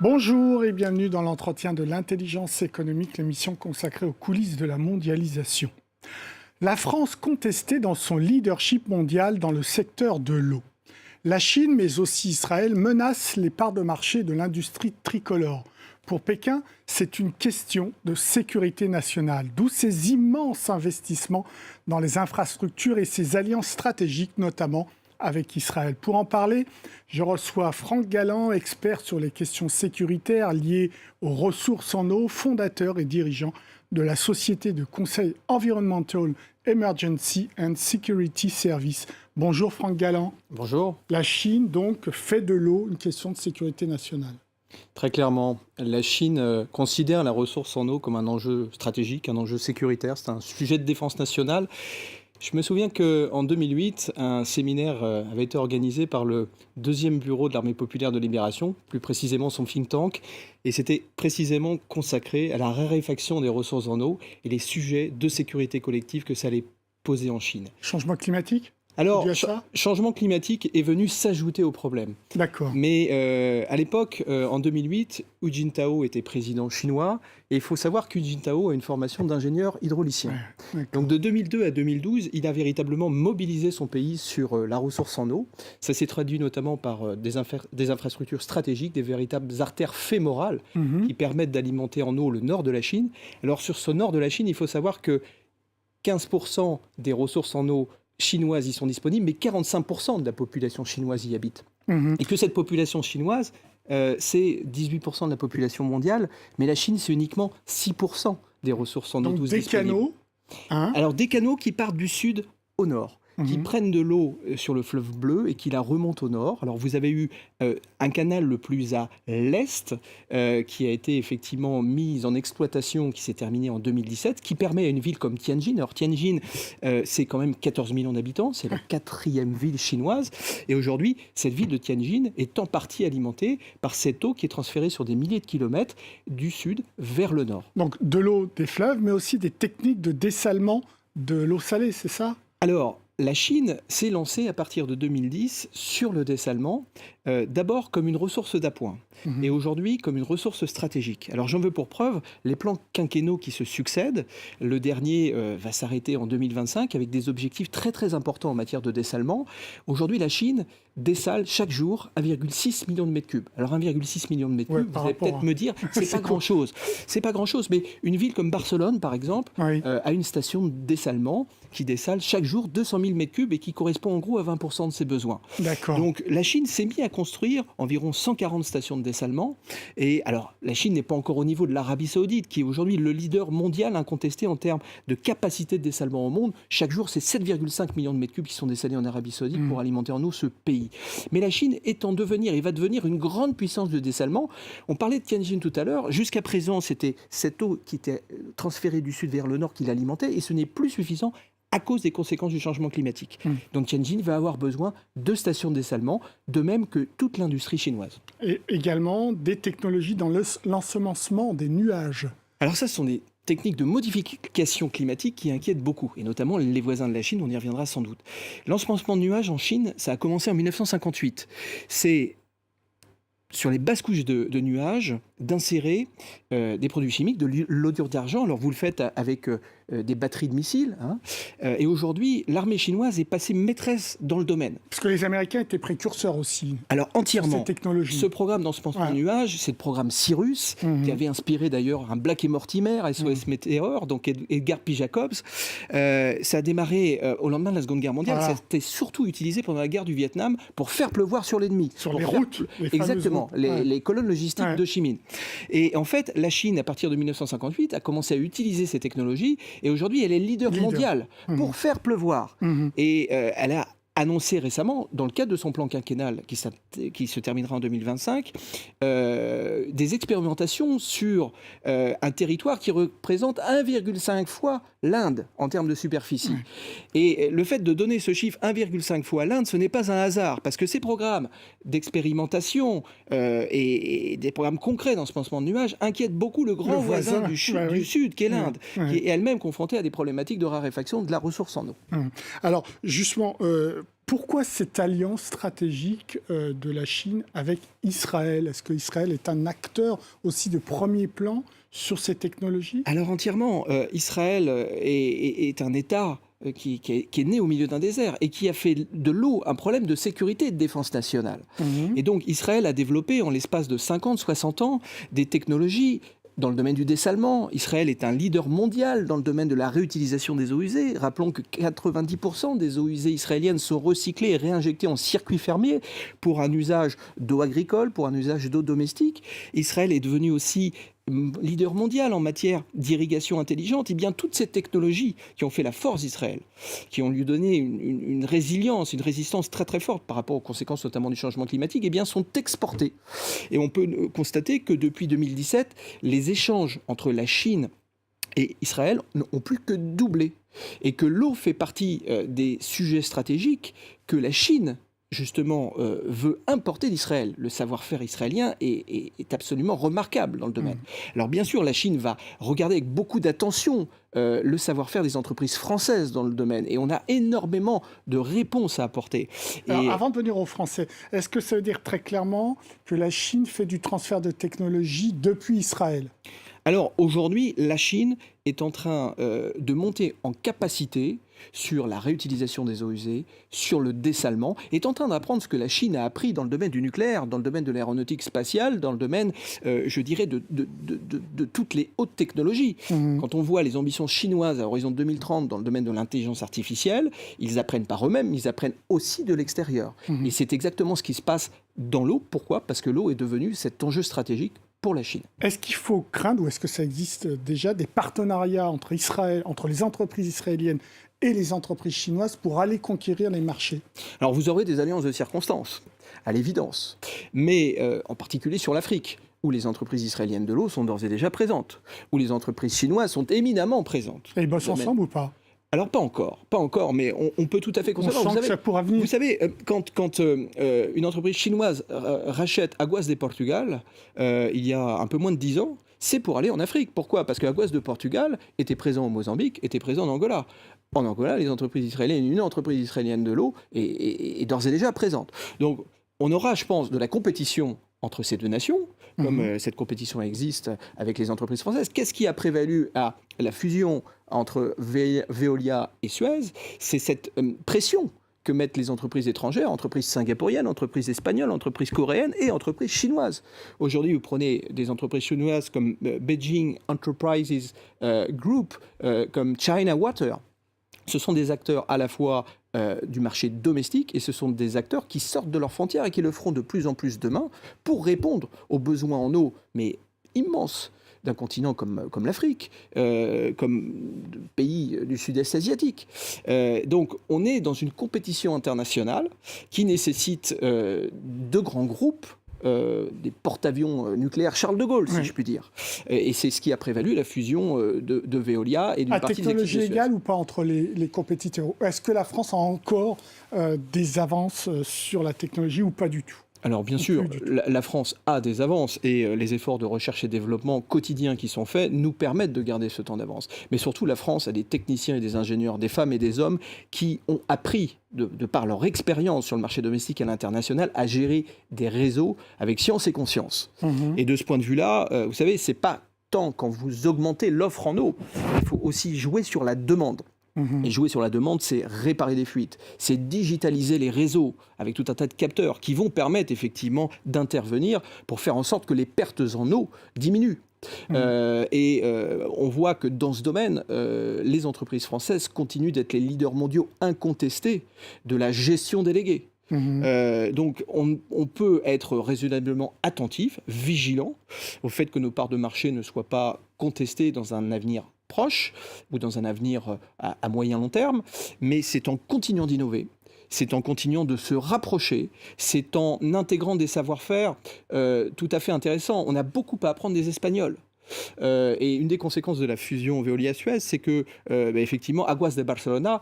Bonjour et bienvenue dans l'entretien de l'intelligence économique, l'émission consacrée aux coulisses de la mondialisation. La France contestée dans son leadership mondial dans le secteur de l'eau. La Chine, mais aussi Israël, menacent les parts de marché de l'industrie tricolore. Pour Pékin, c'est une question de sécurité nationale, d'où ces immenses investissements dans les infrastructures et ces alliances stratégiques, notamment avec Israël. Pour en parler, je reçois Franck Galland, expert sur les questions sécuritaires liées aux ressources en eau, fondateur et dirigeant de la société de conseil Environmental Emergency and Security Service. Bonjour Franck Galland. Bonjour. La Chine, donc, fait de l'eau une question de sécurité nationale. Très clairement, la Chine considère la ressource en eau comme un enjeu stratégique, un enjeu sécuritaire. C'est un sujet de défense nationale. Je me souviens qu'en 2008, un séminaire avait été organisé par le deuxième bureau de l'Armée populaire de libération, plus précisément son think tank, et c'était précisément consacré à la raréfaction des ressources en eau et les sujets de sécurité collective que ça allait poser en Chine. Changement climatique ? Alors, changement climatique est venu s'ajouter au problème. D'accord. Mais à l'époque, en 2008, Hu Jintao était président chinois. Et il faut savoir qu'Hu Jintao a une formation d'ingénieur hydraulicien. Donc de 2002 à 2012, il a véritablement mobilisé son pays sur la ressource en eau. Ça s'est traduit notamment par des infrastructures stratégiques, des véritables artères fémorales qui permettent d'alimenter en eau le nord de la Chine. Alors sur ce nord de la Chine, il faut savoir que 15% des ressources en eau chinoises y sont disponibles, mais 45% de la population chinoise y habite. Et que cette population chinoise, c'est 18% de la population mondiale, mais la Chine, c'est uniquement 6% des ressources en eau donc des disponibles. Canaux, Alors des canaux qui partent du sud au nord, qui prennent de l'eau sur le fleuve Bleu et qui la remontent au nord. Alors vous avez eu un canal le plus à l'est qui a été effectivement mis en exploitation, qui s'est terminé en 2017, qui permet à une ville comme Tianjin. Alors Tianjin, c'est quand même 14 millions d'habitants, c'est la 4e ville chinoise. Et aujourd'hui, cette ville de Tianjin est en partie alimentée par cette eau qui est transférée sur des milliers de kilomètres du sud vers le nord. Donc de l'eau des fleuves, mais aussi des techniques de dessalement de l'eau salée, c'est ça ? Alors, la Chine s'est lancée à partir de 2010 sur le dessalement, d'abord comme une ressource d'appoint et aujourd'hui comme une ressource stratégique. Alors j'en veux pour preuve les plans quinquennaux qui se succèdent. Le dernier va s'arrêter en 2025 avec des objectifs très très importants en matière de dessalement. Aujourd'hui, la Chine dessale chaque jour 1,6 million de mètres cubes. Alors 1,6 million de mètres cubes, vous allez peut-être me dire, c'est pas grand-chose. C'est pas grand-chose, mais une ville comme Barcelone, par exemple, a une station de dessalement qui dessale chaque jour 200 000 mètres cubes et qui correspond en gros à 20% de ses besoins. D'accord. Donc la Chine s'est mise à construire environ 140 stations de dessalement. Et alors, la Chine n'est pas encore au niveau de l'Arabie Saoudite, qui est aujourd'hui le leader mondial incontesté en termes de capacité de dessalement au monde. Chaque jour, c'est 7,5 millions de mètres cubes qui sont dessalés en Arabie Saoudite pour alimenter en eau ce pays. Mais la Chine est en devenir et va devenir une grande puissance de dessalement. On parlait de Tianjin tout à l'heure. Jusqu'à présent, c'était cette eau qui était transférée du sud vers le nord qui l'alimentait, et ce n'est plus suffisant à cause des conséquences du changement climatique. Donc Tianjin va avoir besoin de stations de dessalement, de même que toute l'industrie chinoise. Et également des technologies dans l'ensemencement des nuages. Alors ça, ce sont des techniques de modification climatique qui inquiètent beaucoup, et notamment les voisins de la Chine, on y reviendra sans doute. L'ensemencement de nuages en Chine, ça a commencé en 1958. C'est sur les basses couches de nuages, d'insérer des produits chimiques, de l'odure d'argent. Alors vous le faites avec des batteries de missiles. Et aujourd'hui, l'armée chinoise est passée maîtresse dans le domaine. Parce que les Américains étaient précurseurs aussi. Alors entièrement. Cette technologie. Ce programme d'ensemencement de nuages, c'est le programme Cyrus, qui avait inspiré d'ailleurs un Black et Mortimer, SOS Météor, donc Edgar P. Jacobs. Ça a démarré au lendemain de la Seconde Guerre mondiale. Ça a été surtout utilisé pendant la guerre du Vietnam pour faire pleuvoir sur l'ennemi. Sur les routes. Exactement, les colonnes logistiques d'Ho Chi Minh. Et en fait, la Chine, à partir de 1958, a commencé à utiliser ces technologies, et aujourd'hui, elle est leader mondial pour faire pleuvoir. Et elle a annoncé récemment, dans le cadre de son plan quinquennal qui se terminera en 2025, des expérimentations sur un territoire qui représente 1,5 fois l'Inde en termes de superficie. Et le fait de donner ce chiffre 1,5 fois l'Inde, ce n'est pas un hasard, parce que ces programmes d'expérimentation et des programmes concrets d'ensemencement de nuages inquiètent beaucoup le grand voisin du Sud, qui est l'Inde, qui est elle-même confrontée à des problématiques de raréfaction de la ressource en eau. Alors, justement, Pourquoi cette alliance stratégique de la Chine avec Israël? Est-ce qu'Israël est un acteur aussi de premier plan sur ces technologies? Alors entièrement, Israël est un État qui est né au milieu d'un désert et qui a fait de l'eau un problème de sécurité et de défense nationale. Et donc Israël a développé en l'espace de 50, 60 ans des technologies dans le domaine du dessalement. Israël est un leader mondial dans le domaine de la réutilisation des eaux usées. Rappelons que 90% des eaux usées israéliennes sont recyclées et réinjectées en circuit fermier pour un usage d'eau agricole, pour un usage d'eau domestique. Israël est devenu aussi leader mondial en matière d'irrigation intelligente. Et bien toutes ces technologies qui ont fait la force d'Israël, qui ont lui donné une résilience, une résistance très très forte par rapport aux conséquences notamment du changement climatique, eh bien sont exportées. Et on peut constater que depuis 2017, les échanges entre la Chine et Israël n'ont plus que doublé. Et que l'eau fait partie des sujets stratégiques que la Chine justement, veut importer d'Israël. Le savoir-faire israélien est absolument remarquable dans le domaine. Alors bien sûr, la Chine va regarder avec beaucoup d'attention le savoir-faire des entreprises françaises dans le domaine. Et on a énormément de réponses à apporter. Alors, avant de venir aux Français, est-ce que ça veut dire très clairement que la Chine fait du transfert de technologie depuis Israël? Alors aujourd'hui, la Chine est en train de monter en capacité sur la réutilisation des eaux usées, sur le dessalement, est en train d'apprendre ce que la Chine a appris dans le domaine du nucléaire, dans le domaine de l'aéronautique spatiale, dans le domaine, je dirais, de toutes les hautes technologies. Quand on voit les ambitions chinoises à l'horizon 2030 dans le domaine de l'intelligence artificielle, ils apprennent par eux-mêmes, ils apprennent aussi de l'extérieur. Et c'est exactement ce qui se passe dans l'eau. Pourquoi? Parce que l'eau est devenue cet enjeu stratégique pour la Chine. Est-ce qu'il faut craindre, ou est-ce que ça existe déjà, des partenariats entre Israël, entre les entreprises israéliennes et les entreprises chinoises pour aller conquérir les marchés? Alors vous aurez des alliances de circonstances, à l'évidence, mais en particulier sur l'Afrique, où les entreprises israéliennes de l'eau sont d'ores et déjà présentes, où les entreprises chinoises sont éminemment présentes. Et ils bossent ensemble ou pas? Alors pas encore, mais on peut tout à fait concevoir. On sent que ça pourra venir. Vous savez, quand une entreprise chinoise rachète Aguas de Portugal, il y a un peu moins de 10 ans, c'est pour aller en Afrique. Pourquoi? Parce que Aguas de Portugal était présent au Mozambique, était présent en Angola. En Angola, les entreprises israéliennes, une entreprise israélienne de l'eau est d'ores et déjà présente. Donc on aura, je pense, de la compétition entre ces deux nations, comme cette compétition existe avec les entreprises françaises. Qu'est-ce qui a prévalu à la fusion entre Veolia et Suez? C'est cette pression que mettent les entreprises étrangères, entreprises singapouriennes, entreprises espagnoles, entreprises coréennes et entreprises chinoises. Aujourd'hui, vous prenez des entreprises chinoises comme Beijing Enterprises Group, comme China Water. Ce sont des acteurs à la fois du marché domestique et ce sont des acteurs qui sortent de leurs frontières et qui le feront de plus en plus demain pour répondre aux besoins en eau, mais immenses, d'un continent comme l'Afrique, comme pays du sud-est asiatique. Donc on est dans une compétition internationale qui nécessite de grands groupes, des porte-avions nucléaires Charles de Gaulle, si je puis dire. Et c'est ce qui a prévalu la fusion de Veolia et d'une partie des actifs de Suez. Technologie égale ou pas entre les compétiteurs? Est-ce que la France a encore des avances sur la technologie ou pas du tout? Alors bien sûr, la France a des avances et les efforts de recherche et développement quotidiens qui sont faits nous permettent de garder ce temps d'avance. Mais surtout, la France a des techniciens et des ingénieurs, des femmes et des hommes qui ont appris, de par leur expérience sur le marché domestique et à l'international, à gérer des réseaux avec science et conscience. Et de ce point de vue-là, vous savez, c'est pas tant quand vous augmentez l'offre en eau, il faut aussi jouer sur la demande. Et jouer sur la demande, c'est réparer des fuites, c'est digitaliser les réseaux avec tout un tas de capteurs qui vont permettre effectivement d'intervenir pour faire en sorte que les pertes en eau diminuent. On voit que dans ce domaine, les entreprises françaises continuent d'être les leaders mondiaux incontestés de la gestion déléguée. Donc on peut être raisonnablement attentif, vigilant au fait que nos parts de marché ne soient pas contestées dans un avenir proche ou dans un avenir à moyen long terme, mais c'est en continuant d'innover, c'est en continuant de se rapprocher, c'est en intégrant des savoir-faire tout à fait intéressants. On a beaucoup à apprendre des Espagnols. Et une des conséquences de la fusion Veolia-Suez, c'est que effectivement Aguas de Barcelona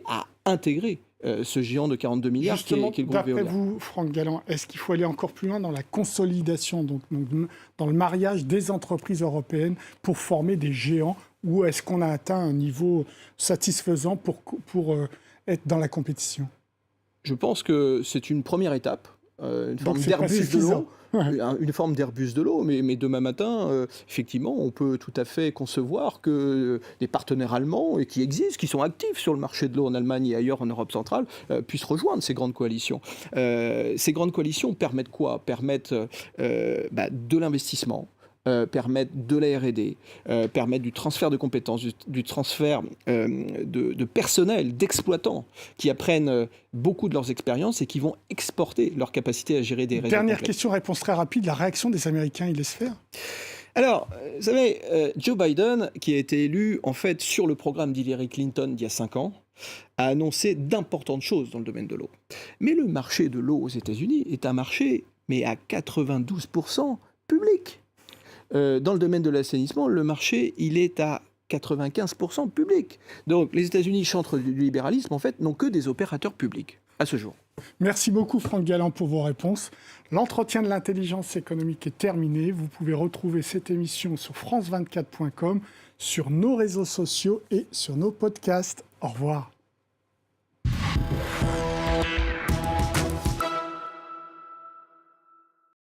a intégré ce géant de 42 milliards qui est le groupe Veolia. D'après vous, Franck Galland, est-ce qu'il faut aller encore plus loin dans la consolidation, donc dans le mariage des entreprises européennes pour former des géants, ou est-ce qu'on a atteint un niveau satisfaisant pour être dans la compétition? Je pense que c'est une première étape, une forme d'Airbus de l'eau. Une forme d'Airbus de l'eau, mais demain matin, effectivement, on peut tout à fait concevoir que des partenaires allemands, et qui existent, qui sont actifs sur le marché de l'eau en Allemagne et ailleurs en Europe centrale, puissent rejoindre ces grandes coalitions. Ces grandes coalitions permettent quoi? Permettent de l'investissement, permettent de la R&D, permettent du transfert de compétences, du transfert de personnel, d'exploitants, qui apprennent beaucoup de leurs expériences et qui vont exporter leur capacité à gérer des réseaux Dernière complexes. question, réponse très rapide. La réaction des Américains, ils laissent faire? Alors, vous savez, Joe Biden, qui a été élu en fait sur le programme d'Hillary Clinton d'il y a 5 ans, a annoncé d'importantes choses dans le domaine de l'eau. Mais le marché de l'eau aux États-Unis est un marché, mais à 92% public. Dans le domaine de l'assainissement, le marché, il est à 95% public. Donc les États-Unis, chantres du libéralisme, en fait, n'ont que des opérateurs publics à ce jour. Merci beaucoup Franck Galland pour vos réponses. L'entretien de l'intelligence économique est terminé. Vous pouvez retrouver cette émission sur france24.com, sur nos réseaux sociaux et sur nos podcasts. Au revoir.